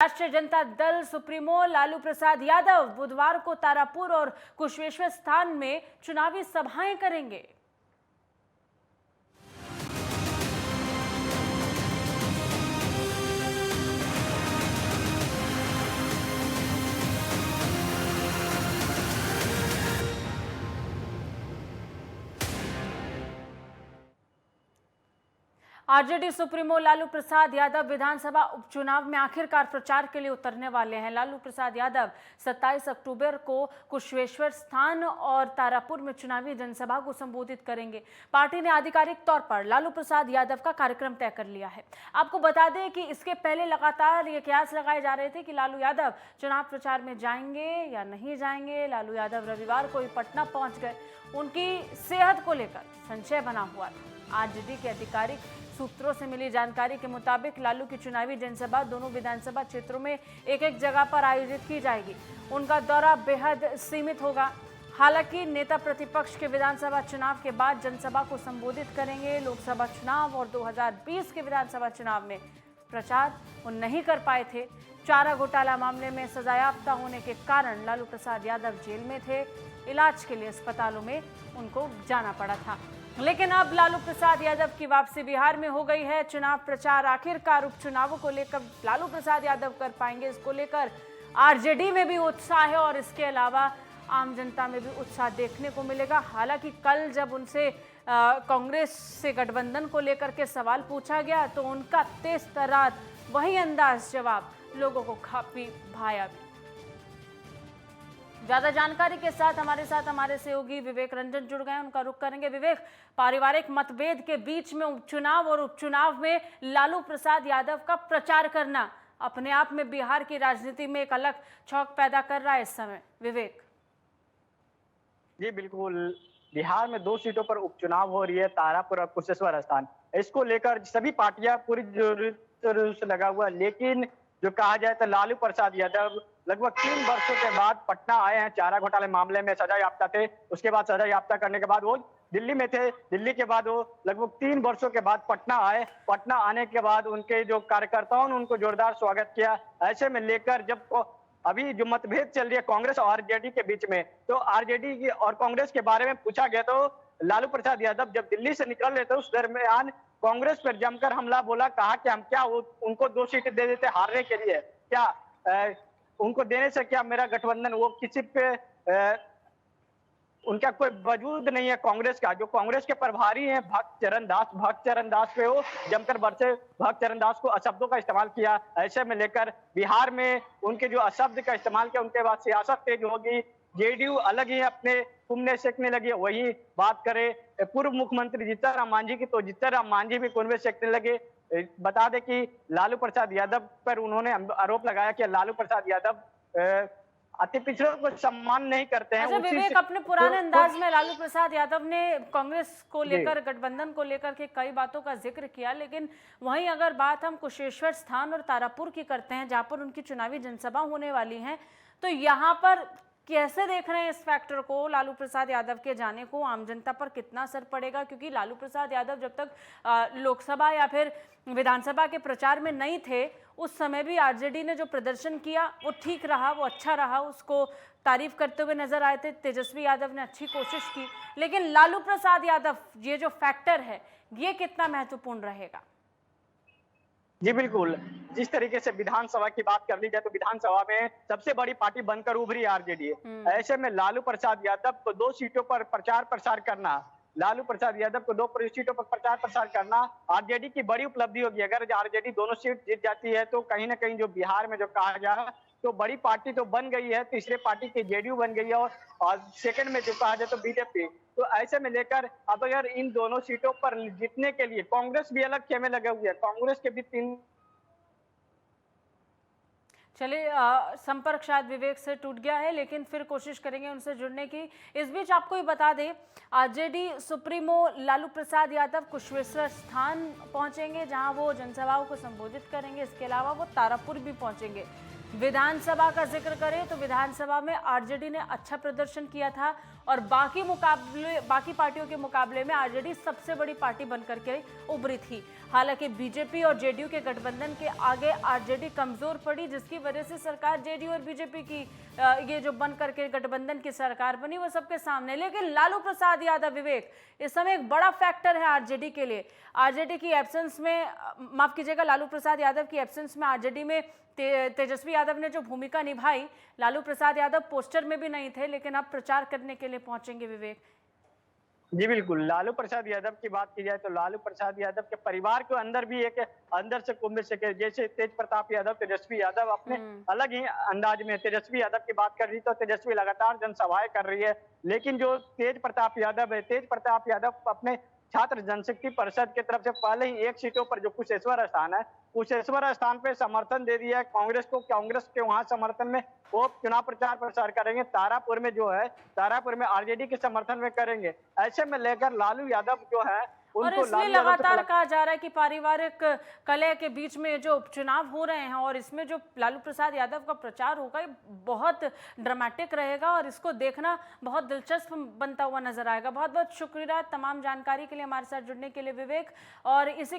राष्ट्रीय जनता दल सुप्रीमो लालू प्रसाद यादव बुधवार को तारापुर और कुशवेश्वर स्थान में चुनावी सभाएं करेंगे। आरजेडी सुप्रीमो लालू प्रसाद यादव विधानसभा उपचुनाव में आखिरकार प्रचार के लिए उतरने वाले हैं। लालू प्रसाद यादव 27 अक्टूबर को कुशवेश्वर स्थान और तारापुर में चुनावी जनसभा को संबोधित करेंगे। पार्टी ने आधिकारिक तौर पर लालू प्रसाद यादव का कार्यक्रम तय कर लिया है। आपको बता दें कि इसके पहले लगातार ये कयास लगाए जा रहे थे कि लालू यादव चुनाव प्रचार में जाएंगे या नहीं जाएंगे। लालू यादव रविवार को ही पटना पहुंच गए। उनकी सेहत को लेकर संशय बना हुआ था। आरजेडी के आधिकारिक सूत्रों से मिली जानकारी के मुताबिक लालू की चुनावी जनसभा दोनों विधानसभा क्षेत्रों में एक जगह पर आयोजित की जाएगी। उनका दौरा बेहद सीमित होगा। हालांकि नेता प्रतिपक्ष के विधानसभा चुनाव के बाद जनसभा को संबोधित करेंगे। लोकसभा चुनाव और 2020 के विधानसभा चुनाव में प्रचार वो नहीं कर पाए थे। चारा घोटाला मामले में सजायाफ्ता होने के कारण लालू प्रसाद यादव जेल में थे। इलाज के लिए अस्पतालों में उनको जाना पड़ा था। लेकिन अब लालू प्रसाद यादव की वापसी बिहार में हो गई है। चुनाव प्रचार आखिरकार उपचुनावों को लेकर लालू प्रसाद यादव कर पाएंगे, इसको लेकर आरजेडी में भी उत्साह है और इसके अलावा आम जनता में भी उत्साह देखने को मिलेगा। हालांकि कल जब उनसे कांग्रेस से गठबंधन को लेकर के सवाल पूछा गया तो उनका तेज तर्रार वही अंदाज जवाब लोगों को काफी भाया भी। ज्यादा जानकारी के साथ हमारे सहयोगी विवेक रंजन जुड़ गए, उनका रुख करेंगे। विवेक, पारिवारिक मतभेद के बीच में उपचुनाव और उपचुनाव में लालू प्रसाद यादव का प्रचार करना अपने आप में बिहार की राजनीति में एक अलग छौंक पैदा कर रहा है इस समय। विवेक जी बिल्कुल, बिहार में 2 सीटों पर उपचुनाव हो रही है, तारापुर और कुशेश्वर स्थान। इसको लेकर सभी पार्टियां पूरी जोर से लगा हुआ, लेकिन जो कहा जाए तो लालू प्रसाद यादव लगभग 3 वर्षों के बाद पटना आए हैं। चारा घोटाले मामले में सजा याफ्ता थे, उसके बाद सजा याफ्ता करने के बाद वो दिल्ली में थे। दिल्ली के बाद वो लगभग 3 वर्षों के बाद पटना आए। पटना आने के बाद उनके जो कार्यकर्ताओं ने उनको जोरदार स्वागत किया। ऐसे में लेकर जब अभी जो मतभेद चल रही है कांग्रेस और आरजेडी के बीच में, तो आरजेडी और कांग्रेस के बारे में पूछा गया तो लालू प्रसाद यादव जब दिल्ली से निकल रहे थे उस दरमियान कांग्रेस पर जमकर हमला बोला। कहा कि हम क्या उनको 2 सीटें दे देते हारने के लिए, क्या उनको देने से क्या मेरा गठबंधन, वो किसी पे उनका कोई वजूद नहीं है कांग्रेस का। जो कांग्रेस के प्रभारी हैं भक्त चरण दास पे वो जमकर बरसे। भक्त चरण दास को अशब्दों का इस्तेमाल किया। ऐसे में लेकर बिहार में उनके जो अशब्द का इस्तेमाल किया, उनके बाद सियासत तेज होगी। जेडीयू अलग ही अपने कुम्भे सेकने लगी। वही बात करें पूर्व मुख्यमंत्री जीतनराम मांझी की, तो जीतनराम मांझी भी कुम्भे सेकने लगे। बता दें कि लालू प्रसाद यादव पर उन्होंने आरोप लगाया कि लालू प्रसाद यादव अति पिछड़ों को सम्मान नहीं करते हैं। अच्छा विवेक, अपने पुराने अंदाज में लालू प्रसाद यादव ने कांग्रेस को लेकर, गठबंधन को लेकर के कई बातों का जिक्र किया, लेकिन वहीं अगर बात हम कुशेश्वर स्थान और तारापुर की करते हैं जहां पर उनकी चुनावी जनसभा होने वाली है, तो यहाँ पर कैसे देख रहे हैं इस फैक्टर को, लालू प्रसाद यादव के जाने को आम जनता पर कितना असर पड़ेगा? क्योंकि लालू प्रसाद यादव जब तक लोकसभा या फिर विधानसभा के प्रचार में नहीं थे उस समय भी आरजेडी ने जो प्रदर्शन किया वो ठीक रहा, वो अच्छा रहा, उसको तारीफ करते हुए नजर आए थे। तेजस्वी यादव ने अच्छी कोशिश की, लेकिन लालू प्रसाद यादव ये जो फैक्टर है ये कितना महत्वपूर्ण रहेगा? जी बिल्कुल, जिस तरीके से विधानसभा की बात कर ली जाए तो विधानसभा में सबसे बड़ी पार्टी बनकर उभरी आरजेडी। ऐसे में लालू प्रसाद यादव को 2 सीटों पर प्रचार प्रसार करना, लालू प्रसाद यादव को 2 सीटों पर प्रचार प्रसार करना आरजेडी की बड़ी उपलब्धि होगी। अगर आरजेडी दोनों सीट जीत जाती है तो कहीं ना कहीं जो बिहार में जो कहा जा रहा तो बड़ी पार्टी तो बन गई है, तीसरे पार्टी की जेडीयू बन गई है और सेकंड में जो कहा जाए तो बीजेपी। तो ऐसे में लेकर अब अगर इन दोनों सीटों पर जीतने के लिए कांग्रेस भी अलग खेमे लगे हुए है। कांग्रेस के भी 3 चलिए, संपर्क शायद विवेक से टूट गया है, लेकिन फिर कोशिश करेंगे उनसे जुड़ने की। इस बीच आपको ही बता दें, आरजेडी सुप्रीमो लालू प्रसाद यादव कुशवेश्वर स्थान पहुंचेंगे जहां वो जनसभाओं को संबोधित करेंगे। इसके अलावा वो तारापुर भी पहुंचेंगे। विधानसभा का जिक्र करें तो विधानसभा में आरजेडी ने अच्छा प्रदर्शन किया था और बाकी पार्टियों के मुकाबले में आरजेडी सबसे बड़ी पार्टी बनकर के उभरी थी। हालांकि बीजेपी और जेडीयू के गठबंधन के आगे आरजेडी कमजोर पड़ी, जिसकी वजह से सरकार जेडीयू और बीजेपी की ये जो बन करके गठबंधन की सरकार बनी वो सबके सामने। लेकिन लालू प्रसाद यादव विवेक इस समय एक बड़ा फैक्टर है आरजेडी के लिए। आरजेडी की एब्सेंस में, माफ कीजिएगा, लालू प्रसाद यादव की एब्सेंस में आरजेडी में तेजस्वी यादव ने जो भूमिका निभाई, लालू प्रसाद यादव पोस्टर में भी नहीं थे लेकिन अब प्रचार करने के लिए पहुंचेंगे विवेक। जी बिल्कुल, लालू प्रसाद यादव की बात की जाए तो लालू प्रसाद यादव के परिवार के अंदर भी एक अंदर से कुंभ से जैसे तेज प्रताप यादव, तेजस्वी यादव अपने अलग ही अंदाज में, तेजस्वी यादव की बात कर रही तो तेजस्वी लगातार जनसभाएं कर रही है, लेकिन जो तेज प्रताप यादव है, तेज प्रताप यादव अपने छात्र जनशक्ति परिषद की तरफ से पहले ही 1 सीटों पर, जो कुशेश्वर स्थान है, कुशेश्वर स्थान पे समर्थन दे दिया है कांग्रेस को। कांग्रेस के वहां समर्थन में वो चुनाव प्रचार प्रसार करेंगे। तारापुर में जो है, तारापुर में आरजेडी के समर्थन में करेंगे। ऐसे में लेकर लालू यादव जो है और इसलिए लगातार कहा जा रहा है कि पारिवारिक कलह के बीच में जो उपचुनाव हो रहे हैं और इसमें जो लालू प्रसाद यादव का प्रचार होगा, ये बहुत ड्रामेटिक रहेगा और इसको देखना बहुत दिलचस्प बनता हुआ नजर आएगा। बहुत बहुत शुक्रिया तमाम जानकारी के लिए, हमारे साथ जुड़ने के लिए विवेक। और इसी